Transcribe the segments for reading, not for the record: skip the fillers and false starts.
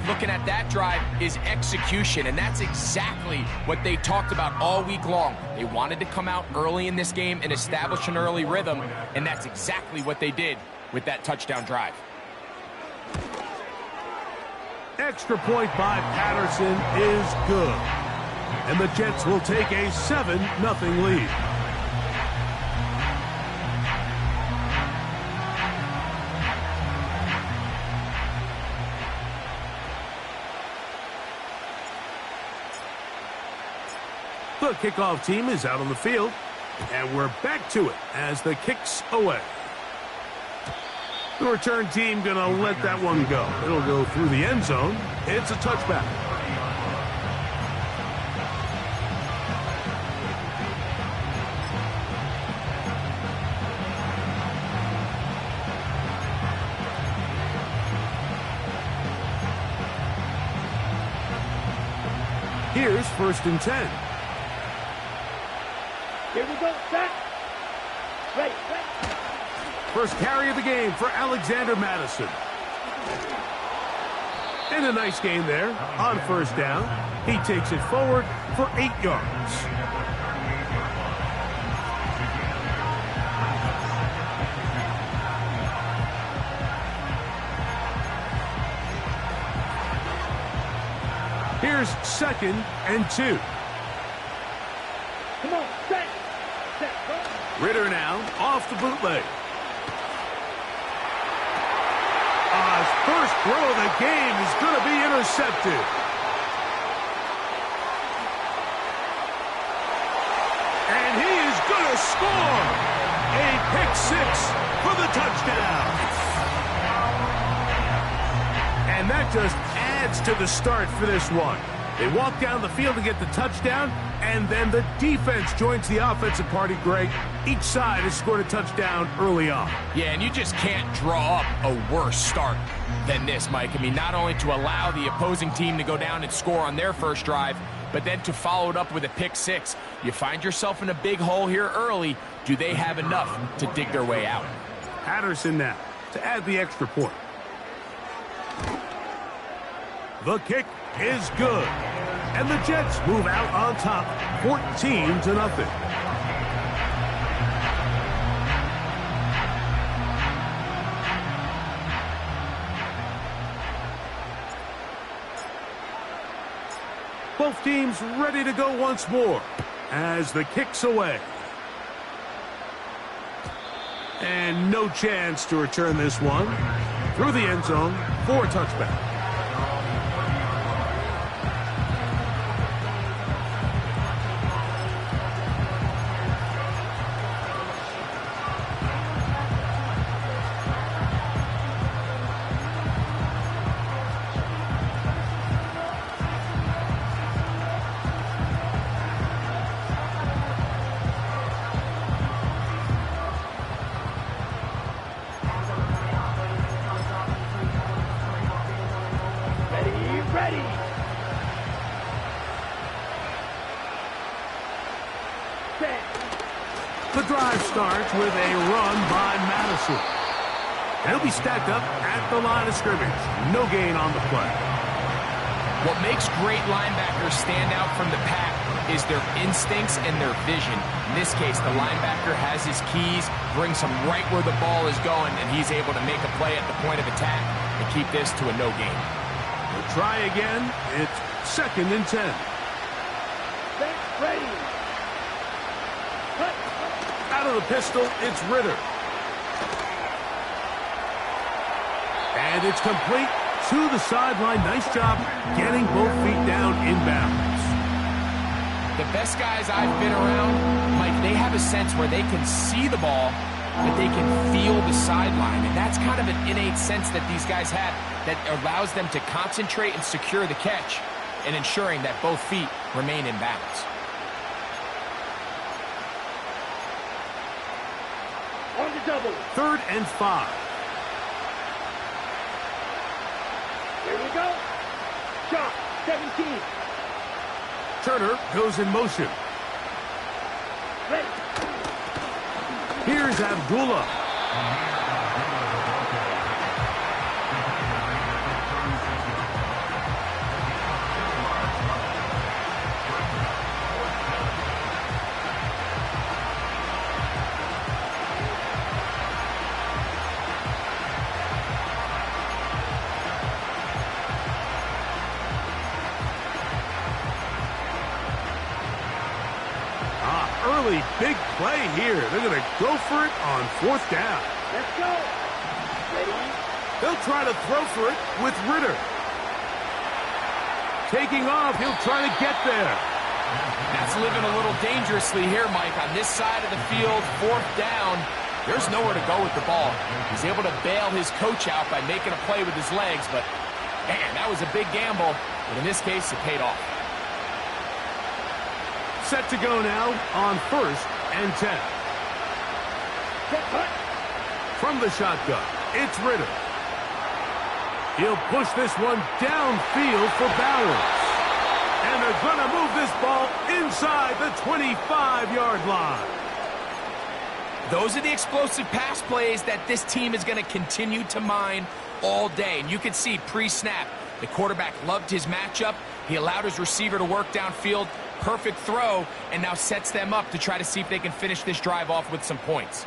looking at that drive is execution, and that's exactly what they talked about all week long. They wanted to come out early in this game and establish an early rhythm, and that's exactly what they did with that touchdown drive. Extra point by Patterson is good. And the Jets will take a 7-0 lead. The kickoff team is out on the field, and we're back to it as the kick's away. The return team going to let that one go. It'll go through the end zone. It's a touchback. Here's 1st and 10. Here we go, set. Ready. First carry of the game for Alexander Madison. And a nice gain there on 1st down. He takes it forward for 8 yards. Here's 2nd and 2. Come on, set. Ritter now off the bootleg. His first throw of the game is going to be intercepted. And he is going to score. A pick-6 for the touchdown. And that just adds to the start for this one. They walk down the field to get the touchdown, and then the defense joins the offensive party, Greg. Each side has scored a touchdown early on. Yeah, and you just can't draw up a worse start than this, Mike. I mean, not only to allow the opposing team to go down and score on their first drive, but then to follow it up with a pick-6. You find yourself in a big hole here early. Do they have enough to dig their way out? Patterson now to add the extra point. The kick is good. And the Jets move out on top, 14-0. Both teams ready to go once more as the kick's away. And no chance to return this one through the end zone for a touchback. The drive starts with a run by Madison. He'll be stacked up at the line of scrimmage. No gain on the play. What makes great linebackers stand out from the pack is their instincts and their vision. In this case, the linebacker has his keys, brings him right where the ball is going, and he's able to make a play at the point of attack and keep this to a no gain. We'll try again. It's 2nd and 10. Ready. Out of the pistol, it's Ritter. And it's complete to the sideline. Nice job getting both feet down inbounds. The best guys I've been around, Mike, they have a sense where they can see the ball, but they can feel the sideline. And that's kind of an innate sense that these guys have that allows them to concentrate and secure the catch and ensuring that both feet remain in balance. On the double. 3rd and 5. Here we go. Shot. 17. Turner goes in motion. Ready. Here's Abdullah. really big play here. They're going to go for it on 4th down. Let's go. Ready? They'll try to throw for it with Ritter. Taking off, he'll try to get there. That's living a little dangerously here, Mike. On this side of the field, 4th down, there's nowhere to go with the ball. He's able to bail his coach out by making a play with his legs, but, man, that was a big gamble. But in this case, it paid off. Set to go now on 1st and 10. Set, cut. From the shotgun, it's Ritter. He'll push this one downfield for Bowers. And they're going to move this ball inside the 25-yard line. Those are the explosive pass plays that this team is going to continue to mine all day. And you can see pre-snap, the quarterback loved his matchup. He allowed his receiver to work downfield. Perfect throw, and now sets them up to try to see if they can finish this drive off with some points.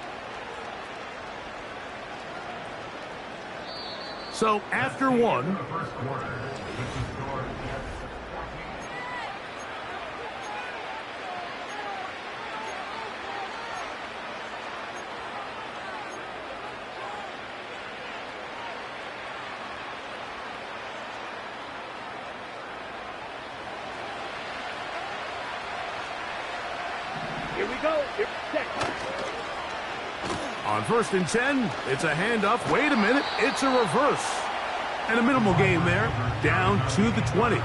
So after one, Here we go. Here, set. on 1st and 10, it's a handoff. Wait a minute, it's a reverse. And a minimal gain there, down to the 20.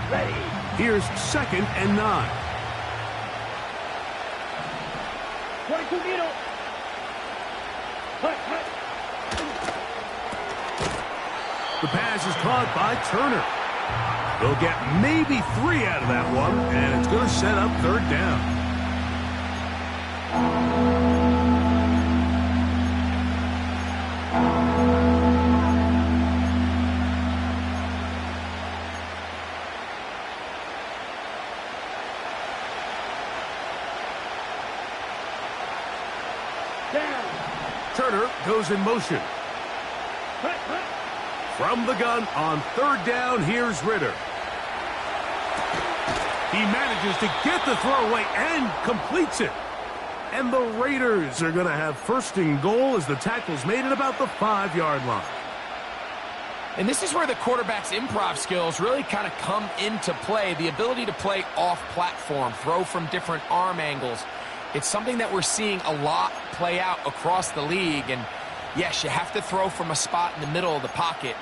Ready. Here's 2nd and 9. 22 middle. Cut, cut. The pass is caught by Turner. They'll get maybe 3 out of that one, and it's going to set up 3rd down. Down. Turner goes in motion. Cut, cut. From the gun on 3rd down, here's Ritter. He manages to get the throw away and completes it. And the Raiders are going to have 1st and goal as the tackle's made at about the 5-yard line. And this is where the quarterback's improv skills really kind of come into play. The ability to play off-platform, throw from different arm angles. It's something that we're seeing a lot play out across the league. And yes, you have to throw from a spot in the middle of the pocket.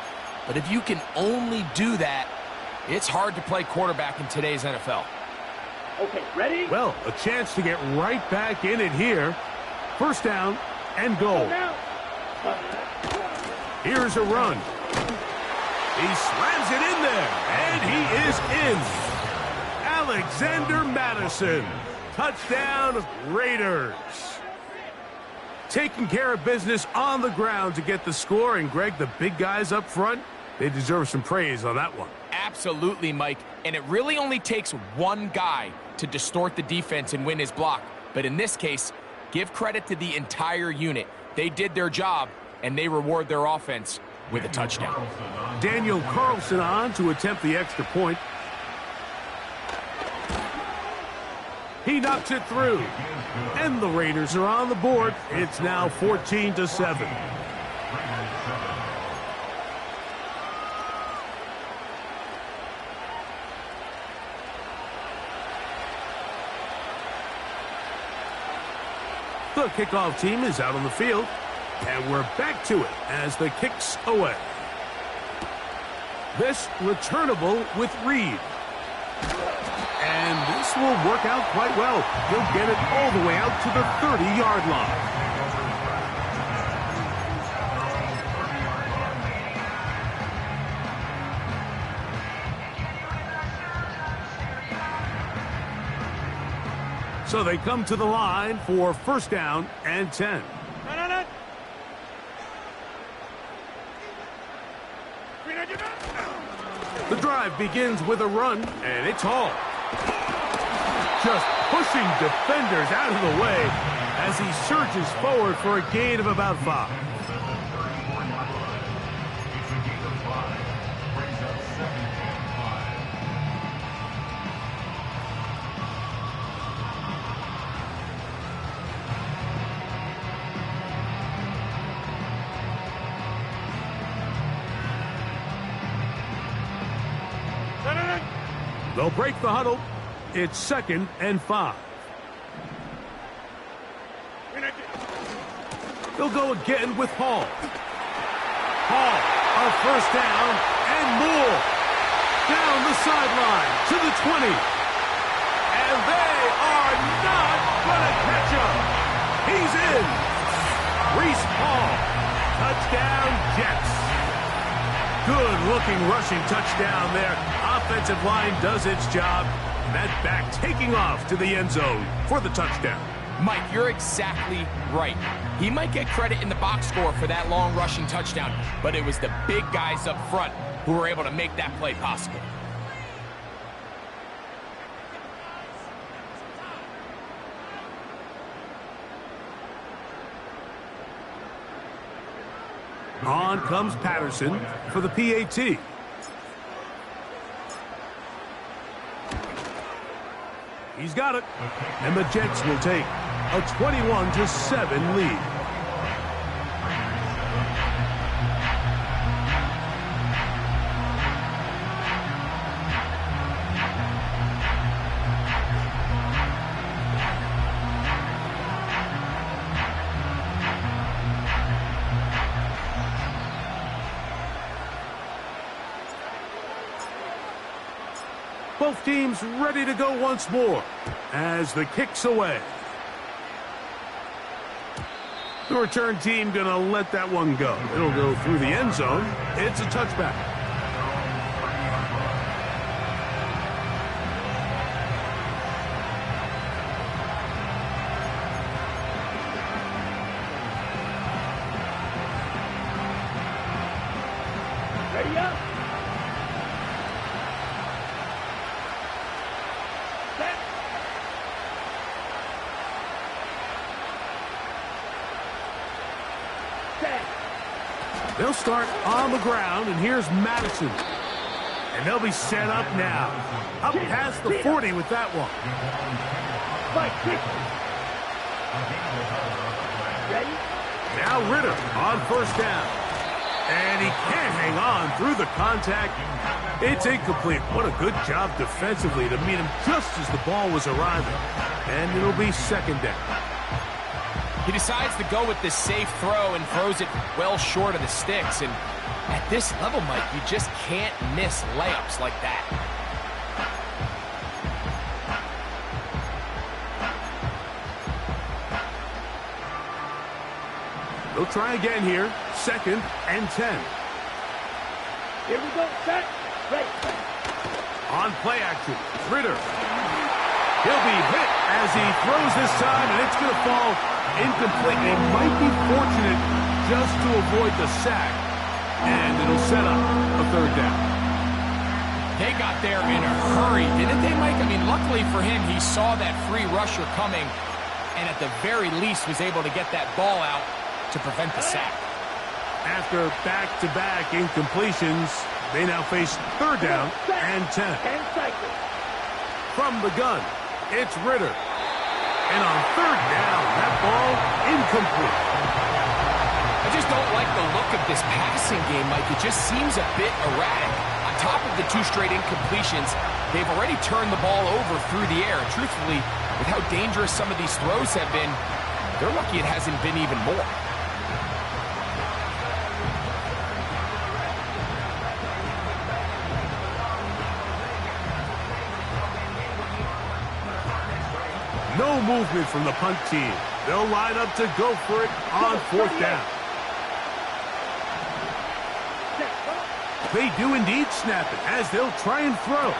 But if you can only do that, it's hard to play quarterback in today's NFL. Okay, ready? Well, a chance to get right back in it here. 1st down and goal. Now. Here's a run. He slams it in there, and he is in. Alexander Madison. Touchdown, Raiders. Taking care of business on the ground to get the score. And, Greg, the big guys up front, they deserve some praise on that one. Absolutely, Mike. And it really only takes one guy to distort the defense and win his block. But in this case, give credit to the entire unit. They did their job, and they reward their offense with a touchdown. Daniel Carlson on to attempt the extra point. He knocks it through. And the Raiders are on the board. It's now 14-7. The kickoff team is out on the field. And we're back to it as the kick's away. This returnable with Reed. And this will work out quite well. He'll get it all the way out to the 30-yard line. So they come to the line for 1st down and 10. No. The drive begins with a run, and it's hauled. Just pushing defenders out of the way as he surges forward for a gain of about 5. They'll break the huddle. It's 2nd and 5. They'll go again with Hall. Hall, a first down and more. Down the sideline to the 20. And they are not going to catch him. He's in. Reese Hall. Touchdown, Jets. Good-looking rushing touchdown there. Offensive line does its job. That back taking off to the end zone for the touchdown. Mike, you're exactly right. He might get credit in the box score for that long rushing touchdown, but it was the big guys up front who were able to make that play possible. On comes Patterson for the PAT. He's got it. And the Jets will take a 21-7 lead. Both teams ready to go once more as the kick's away. The return team going to let that one go. It'll go through the end zone. It's a touchback. Ready up. They'll start on the ground, and here's Madison. And they'll be set up now. Up past the 40 with that one. Ready? Now Ritter on first down. And he can't hang on through the contact. It's incomplete. What a good job defensively to meet him just as the ball was arriving. And it'll be 2nd down. He decides to go with this safe throw and throws it well short of the sticks. And at this level, Mike, you just can't miss layups like that. They'll try again here. 2nd and 10. Here we go. Set. Right. On play action, Ritter. He'll be hit as he throws this time, and it's going to fall incomplete. They might be fortunate just to avoid the sack, and it'll set up a 3rd down. They got there in a hurry, didn't they, Mike? I mean, luckily for him, he saw that free rusher coming, and at the very least was able to get that ball out to prevent the sack. After back-to-back incompletions, they now face 3rd down and 10. 10 seconds. From the gun, it's Ritter. And on 3rd down, that ball incomplete. I just don't like the look of this passing game, Mike. It just seems a bit erratic. On top of the 2 straight incompletions, they've already turned the ball over through the air. Truthfully, with how dangerous some of these throws have been, they're lucky it hasn't been even more. No movement from the punt team. They'll line up to go for it on 4th down. They do indeed snap it as they'll try and throw.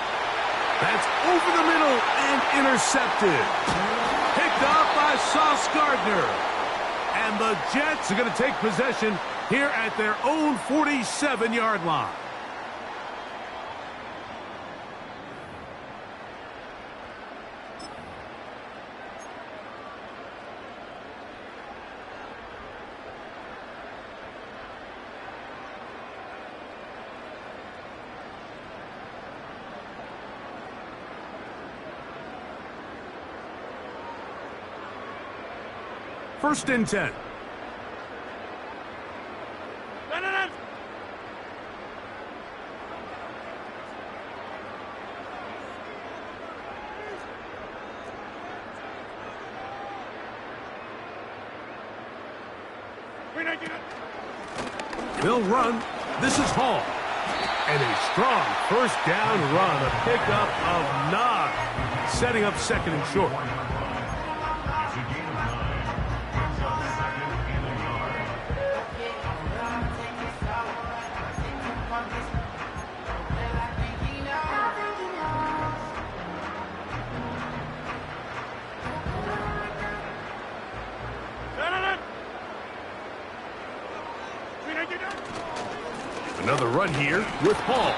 That's over the middle and intercepted. Picked up by Sauce Gardner. And the Jets are going to take possession here at their own 47-yard line. First and 10. They'll run. This is Hall. And a strong first down run, a pickup of 9, setting up second and short. Another run here with Hall.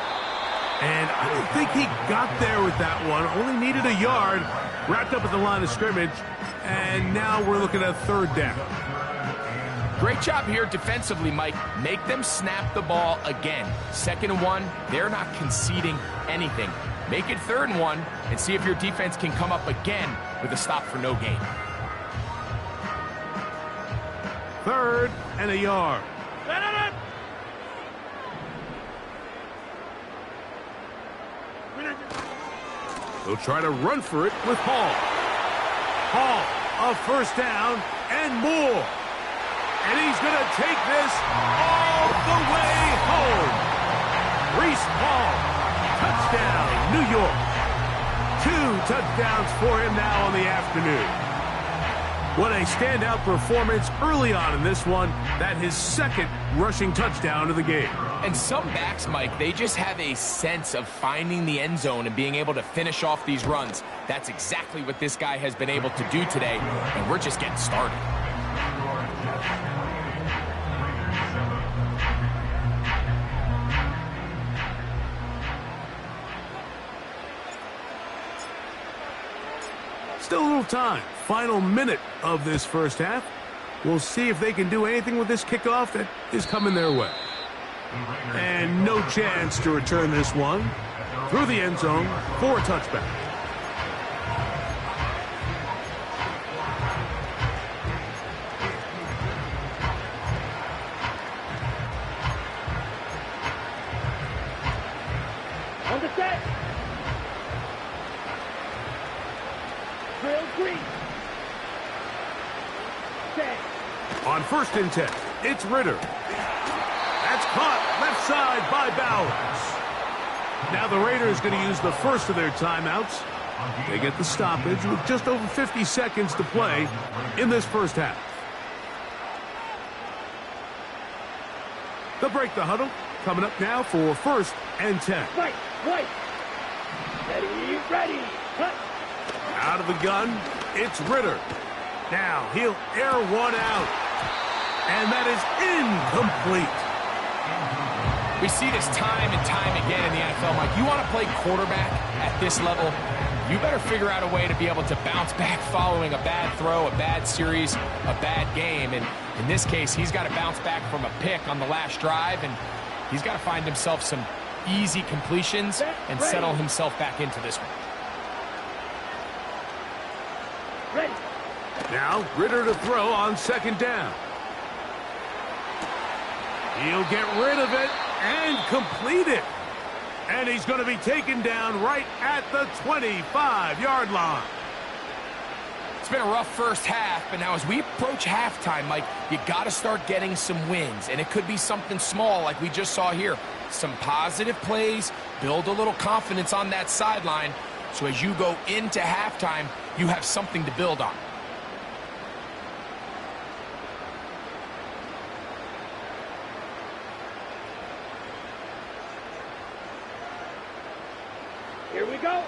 And I don't think he got there with that one. Only needed a yard. Wrapped up at the line of scrimmage. And now we're looking at third down. Great job here defensively, Mike. Make them snap the ball again. 2nd and 1, they're not conceding anything. Make it 3rd and 1 and see if your defense can come up again with a stop for no gain. 3rd and a yard. They'll try to run for it with Hall. Hall, a first down and more. And he's going to take this all the way home. Reese Hall, touchdown, New York. 2 touchdowns for him now on the afternoon. What a standout performance early on in this one. That his 2nd rushing touchdown of the game. And some backs, Mike, they just have a sense of finding the end zone and being able to finish off these runs. That's exactly what this guy has been able to do today, and we're just getting started. Still a little time. Final minute of this first half. We'll see if they can do anything with this kickoff that is coming their way. And no chance to return this one through the end zone for a touchback. On the set. Drill green. Set. On 1st and 10, it's Ritter. That's caught left side by Bowers. Now the Raiders going to use the first of their timeouts. They get the stoppage with just over 50 seconds to play in this first half. They'll break the huddle. Coming up now for 1st and 10. Right. Ready. Cut. Out of the gun, it's Ritter. Now he'll air one out. And that is incomplete. We see this time and time again in the NFL, Mike. You want to play quarterback at this level, you better figure out a way to be able to bounce back following a bad throw, a bad series, a bad game. And in this case, he's got to bounce back from a pick on the last drive, and he's got to find himself some easy completions and settle himself back into this one. Ready. Now Ritter to throw on 2nd down. He'll get rid of it and complete it. And he's going to be taken down right at the 25-yard line. It's been a rough first half, but now as we approach halftime, Mike, you got to start getting some wins. And it could be something small like we just saw here. Some positive plays, build a little confidence on that sideline. So as you go into halftime, you have something to build on. Here we go.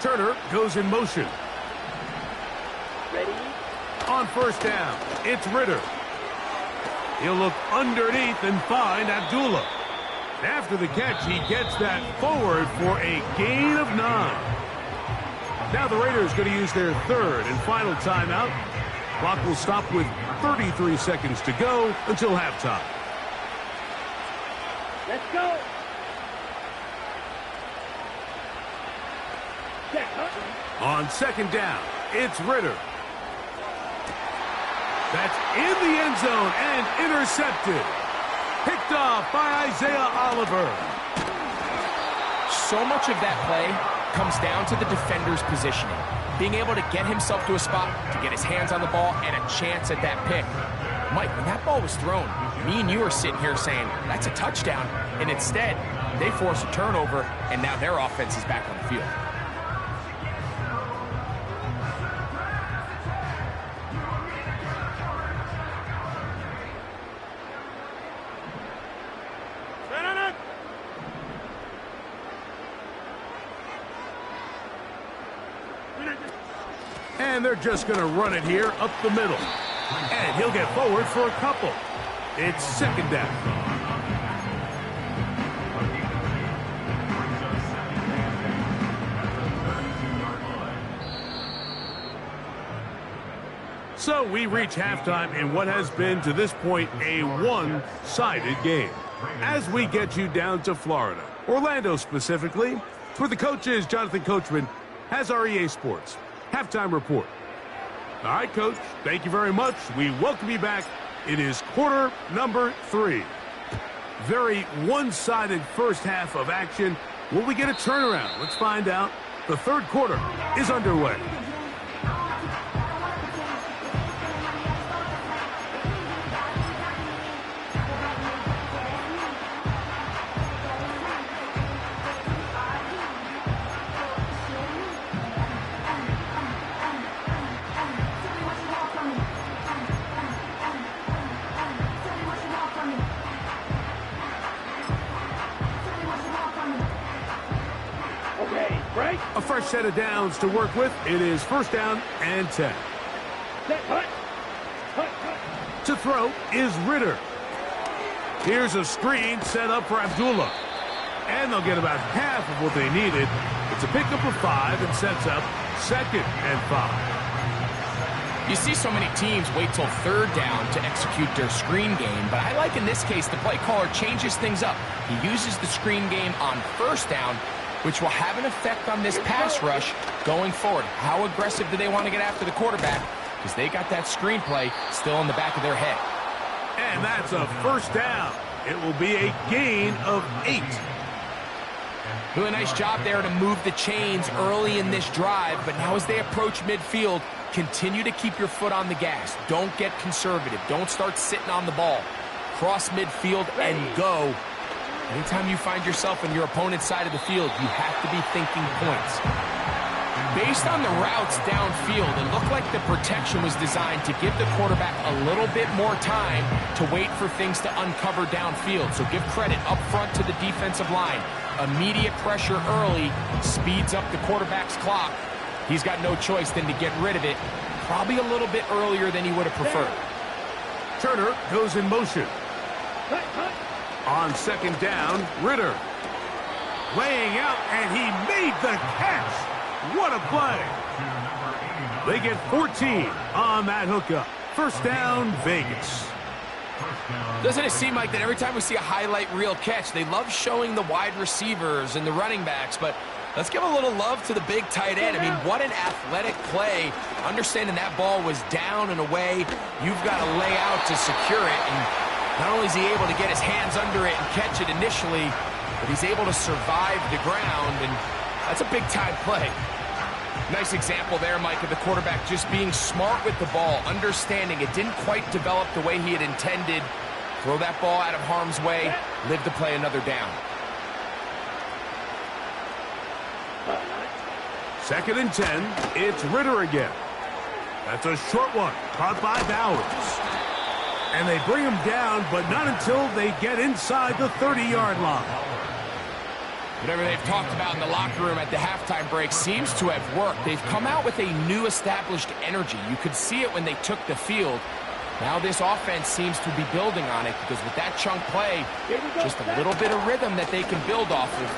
Turner goes in motion. Ready. On 1st down, it's Ritter. He'll look underneath and find Abdullah. After the catch, he gets that forward for a gain of 9. Now the Raiders going to use their 3rd and final timeout. Clock will stop with 33 seconds to go until halftime. Let's go. Set. On second down, it's Ritter. That's in the end zone and intercepted. Picked off by Isaiah Oliver. So much of that play comes down to the defender's positioning. Being able to get himself to a spot, to get his hands on the ball, and a chance at that pick. Mike, when that ball was thrown, me and you are sitting here saying, that's a touchdown. And instead, they force a turnover, and now their offense is back on the field. And they're just going to run it here up the middle. And he'll get forward for a couple. It's second down. So we reach halftime in what has been, to this point, a one-sided game. As we get you down to Florida, Orlando specifically, for the coaches, Jonathan Coachman has our EA Sports Halftime Report. All right, Coach, thank you very much. We welcome you back. It is quarter number 3. Very one-sided first half of action. Will we get a turnaround? Let's find out. The third quarter is underway. A fresh set of downs to work with. It is first down and 10. To throw is Ritter. Here's a screen set up for Abdullah. And they'll get about half of what they needed. It's a pickup of 5 and sets up second and 5. You see so many teams wait till third down to execute their screen game, but I like in this case the play caller changes things up. He uses the screen game on first down, which will have an effect on this pass rush going forward. How aggressive do they want to get after the quarterback? Because they got that screenplay still in the back of their head. And that's a first down. It will be a gain of 8. Do a nice job there to move the chains early in this drive, but now as they approach midfield, continue to keep your foot on the gas. Don't get conservative. Don't start sitting on the ball. Cross midfield and go. Anytime you find yourself on your opponent's side of the field, you have to be thinking points. Based on the routes downfield, it looked like the protection was designed to give the quarterback a little bit more time to wait for things to uncover downfield. So give credit up front to the defensive line. Immediate pressure early speeds up the quarterback's clock. He's got no choice than to get rid of it, probably a little bit earlier than he would have preferred. Turner goes in motion. On second down, Ritter. Laying out, and he made the catch. What a play. They get 14 on that hookup. First down, Vegas. Doesn't it seem like that every time we see a highlight reel catch, they love showing the wide receivers and the running backs, but let's give a little love to the big tight end. I mean, what an athletic play. Understanding that ball was down and away, you've got to lay out to secure it, and not only is he able to get his hands under it and catch it initially, but he's able to survive the ground, and that's a big-time play. Nice example there, Mike, of the quarterback just being smart with the ball, understanding it didn't quite develop the way he had intended. Throw that ball out of harm's way, live to play another down. Second and 10, it's Ritter again. That's a short one, caught by Bowers. And they bring him down, but not until they get inside the 30-yard line. Whatever they've talked about in the locker room at the halftime break seems to have worked. They've come out with a new established energy. You could see it when they took the field. Now this offense seems to be building on it because with that chunk play, just a little bit of rhythm that they can build off of.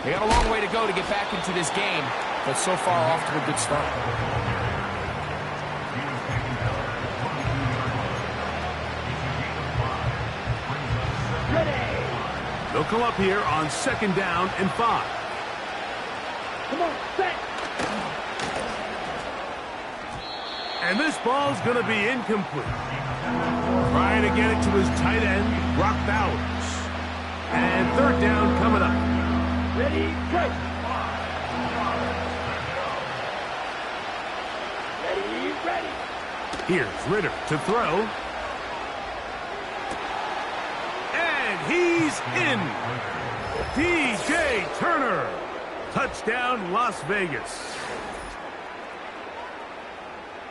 They got a long way to go to get back into this game, but so far off to a good start. They'll come up here on second down and 5. Come on, set. And this ball's going to be incomplete. Trying to get it to his tight end, Brock Bowers. And third down coming up. Ready, go. Ready. Here's Ritter to throw. And he's in. DJ Turner. Touchdown, Las Vegas.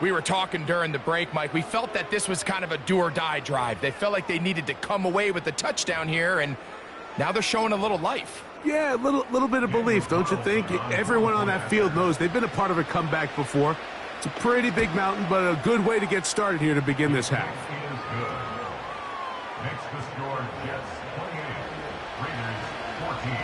We were talking during the break, Mike. We felt that this was kind of a do-or-die drive. They felt like they needed to come away with the touchdown here, and now they're showing a little life. Yeah, a little bit of belief, don't you think? Everyone on that field knows they've been a part of a comeback before. It's a pretty big mountain, but a good way to get started here to begin this half. Next to score, Jets 28, Raiders 14.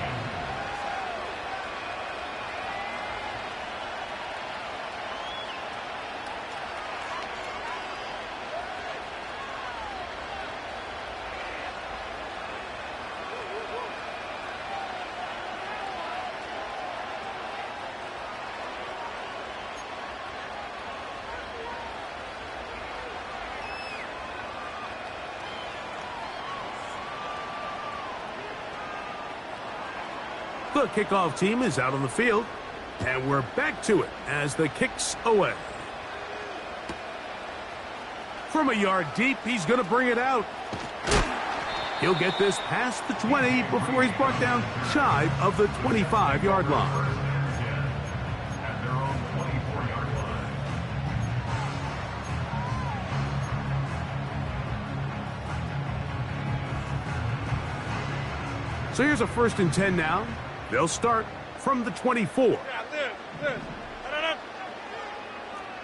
The kickoff team is out on the field, and we're back to it as the kick's away. From a yard deep, he's going to bring it out. He'll get this past the 20 before he's brought down shy of the 25-yard line. At their own 24-yard line. So here's a 1st and 10 now. They'll start from the 24. Yeah, this.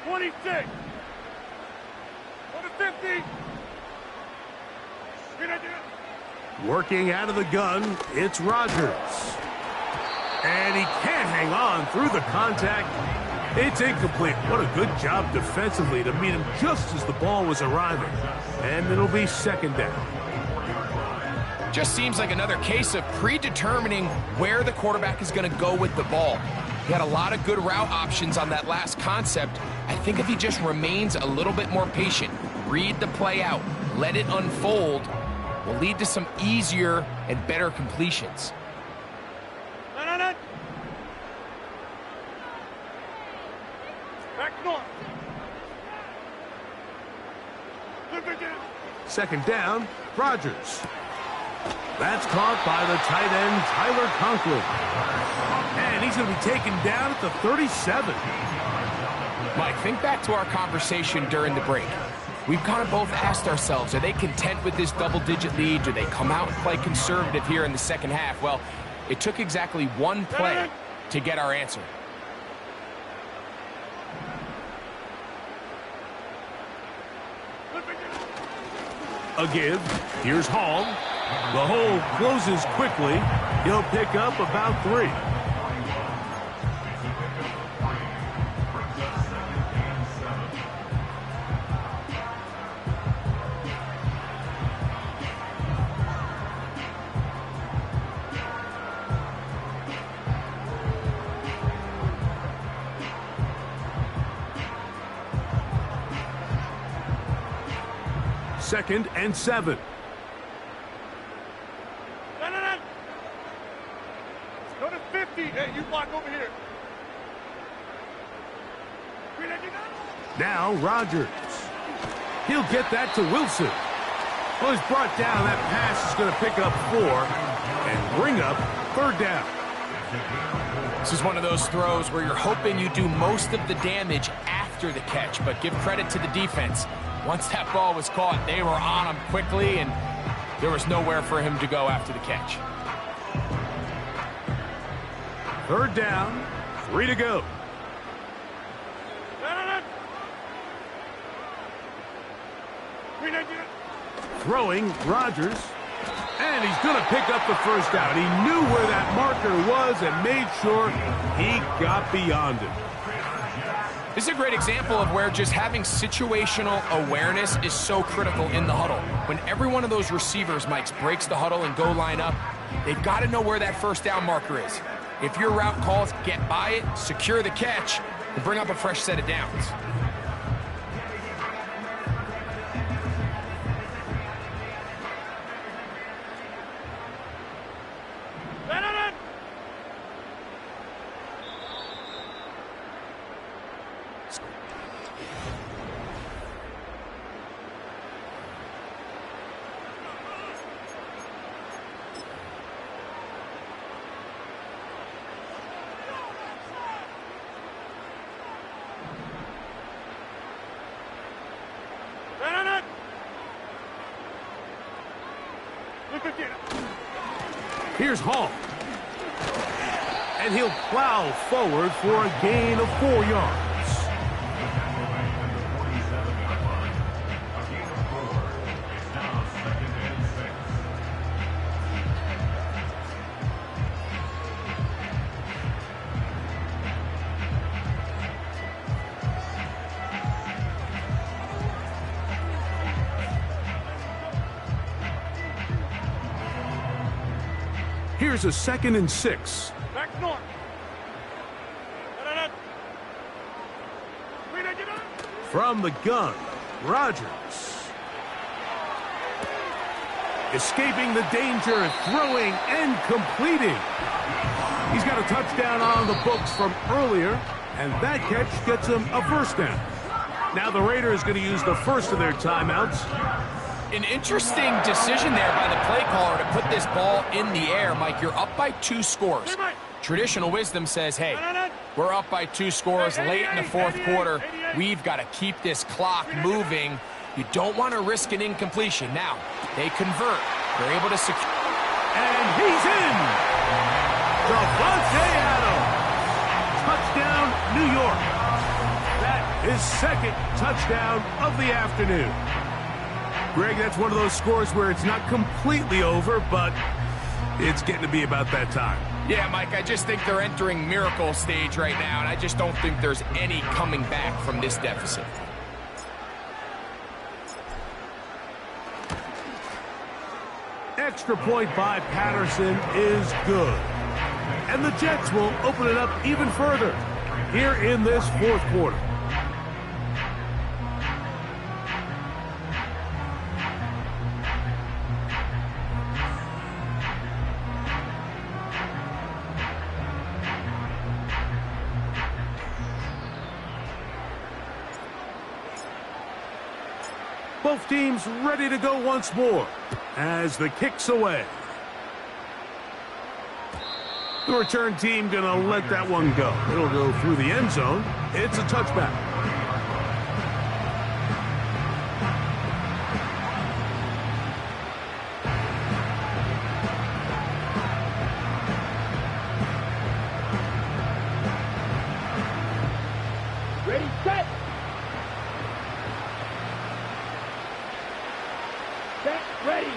26. For the 50. Working out of the gun, it's Rodgers. And he can't hang on through the contact. It's incomplete. What a good job defensively to meet him just as the ball was arriving. And it'll be 2nd down. Just seems like another case of predetermining where the quarterback is going to go with the ball. He had a lot of good route options on that last concept. I think if he just remains a little bit more patient, read the play out, let it unfold, will lead to some easier and better completions. No. Back north. 2nd down, Rodgers. That's caught by the tight end, Tyler Conklin. And he's going to be taken down at the 37. Mike, think back to our conversation during the break. We've kind of both asked ourselves, are they content with this double-digit lead? Do they come out and play conservative here in the second half? Well, it took exactly one play to get our answer. A give. Here's Hall. The hole closes quickly. He'll pick up about 3. Second and 7. No. Go to 50. Hey, you block over here. Now Rodgers. He'll get that to Wilson. Well, he's brought down. That pass is going to pick up 4 and bring up 3rd down. This is one of those throws where you're hoping you do most of the damage after the catch, but give credit to the defense. Once that ball was caught, they were on him quickly, and there was nowhere for him to go after the catch. 3rd down, 3 to go. Throwing Rodgers, and he's going to pick up the 1st down. He knew where that marker was and made sure he got beyond it. This is a great example of where just having situational awareness is so critical in the huddle. When every one of those receivers, Mike, breaks the huddle and go line up, they've got to know where that 1st down marker is. If your route calls, get by it, secure the catch, and bring up a fresh set of downs. Here's Hall. And he'll plow forward for a gain of 4 yards. Here's a 2nd and 6. Back north. From the gun, Rodgers. Escaping the danger, throwing and completing. He's got a touchdown on the books from earlier, and that catch gets him a first down. Now the Raiders going to use the first of their timeouts. An interesting decision there by the play caller to put this ball in the air. Mike, you're up by 2 scores. Traditional wisdom says, hey, we're up by 2 scores late in the 4th quarter. We've got to keep this clock moving. You don't want to risk an incompletion. Now, they convert. They're able to secure. And he's in! Davante Adams. Touchdown, New York. That is 2nd touchdown of the afternoon. Greg, that's one of those scores where it's not completely over, but it's getting to be about that time. Yeah, Mike, I just think they're entering miracle stage right now, and I just don't think there's any coming back from this deficit. Extra point by Patterson is good. And the Jets will open it up even further here in this 4th quarter. Both teams ready to go once more as the kick's away. The return team going to let that one go. It'll go through the end zone. It's a touchback. Ready, set. Set, ready.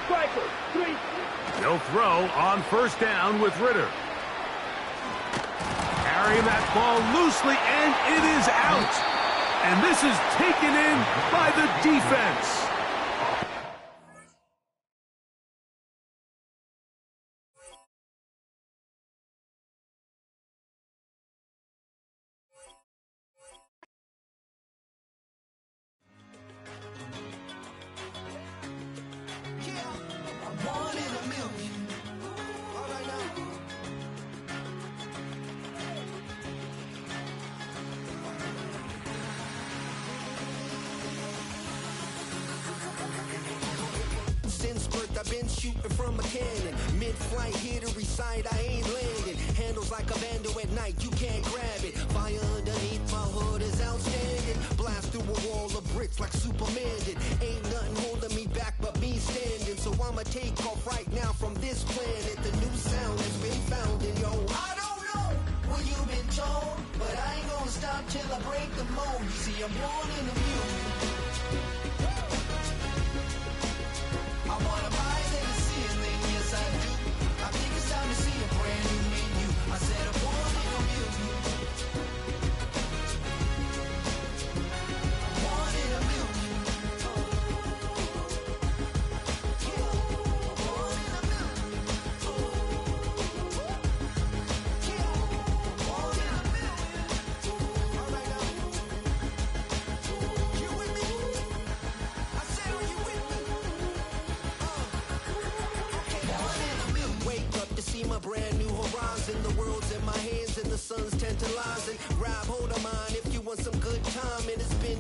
Striker, 3. He'll throw on first down with Ritter. Carrying that ball loosely, and it is out. And this is taken in by the defense. Since birth I've been shooting from a cannon. Mid-flight here to recite, I ain't landing. Handles like a vandal at night, you can't grab it. Fire underneath my hood is outstanding. Blast through a wall of bricks like Superman did. Ain't nothing holding me back but me standing. So I'ma take off right now from this planet. The new sound has been founded, yo. I don't know what you've been told, but I ain't gonna stop till I break the mold. You see, I'm born in the music. I wanna rise in the ceiling, yes I do. I think it's time to see a brand new menu. I said I'm born in a million. I'm born in a million. I'm born in a million. I'm born in a million. All right now. You with me? I said, are you with me? Wake up to see my brand new horizon. The world's in my hands and the sun's tantalizing. Grab hold of mine if you want some good time. And it's been